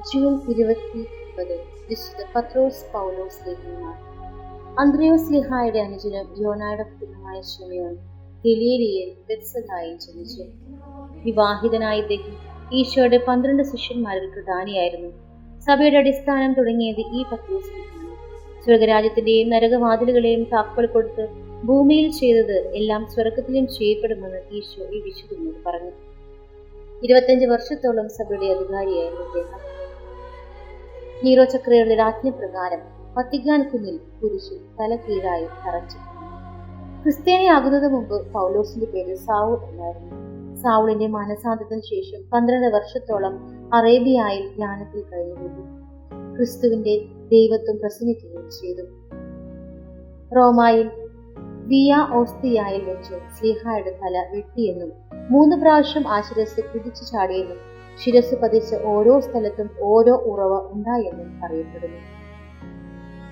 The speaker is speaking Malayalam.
ജൂൺ 29 വിശുദ്ധ പത്രോസ് പൗലോസ് ലേഖനമാണ്. അന്ത്രയോസ് ലിഹായുടെ അനുജനും യോനായുടെ പുത്രനുമായ ശിമയോൻ ഗലീലയിൽ ബെത്സദായിൽ ജനിച്ചു. വിവാഹിതനായ ഇദ്ദേഹം ഈശോയുടെ 12 ശിഷ്യന്മാരിൽ പ്രധാനിയായിരുന്നു. സഭയുടെ അടിസ്ഥാനം തുടങ്ങിയത് ഈ പത്രോസ് ലിഹായാണ്. സ്വർഗരാജ്യത്തിന്റെയും നരകവാതിലുകളെയും താക്കോൽ കൊടുത്ത് ഭൂമിയിൽ ചെയ്തത് എല്ലാം സ്വർഗത്തിലും ചെയ്യപ്പെടുമെന്ന് ഈശോ ഈ വിശുദ്ധനോട് പറഞ്ഞു. 25 വർഷത്തോളം സഭയുടെ അധികാരിയായിരുന്നു അദ്ദേഹം. നീറോ ചക്രവർത്തിയുടെ രാജ്ഞപ്രകാരം വത്തിക്കാൻ കുന്നിൽ കുരിശിൽ തല കീഴായി തറച്ചു. ക്രിസ്ത്യാനിയാകുന്നതിന് മുമ്പ് പൗലോസിന്റെ പേര് സാവൂൾ എന്നായിരുന്നു. സാവൂളിന്റെ മാനസാന്തരത്തിന് ശേഷം 12 വർഷത്തോളം അറേബ്യയിൽ ധ്യാനത്തിൽ കഴിഞ്ഞുകൂടി. ക്രിസ്തുവിന്റെ ദൈവത്വം പ്രസംഗിക്കുകയും ചെയ്തു. റോമായിൽ വിയ ഓസ്തിയായിൽ വെച്ച് സ്ലീഹായുടെ തല വെട്ടിയെന്നും 3 പ്രാവശ്യം ആ ശിരസ് കുതിച്ചു ചാടിയെന്നും ശിരസ് പതിച്ച ഓരോ സ്ഥലത്തും ഓരോ ഉറവ ഉണ്ടായെന്നും അറിയപ്പെടുന്നു.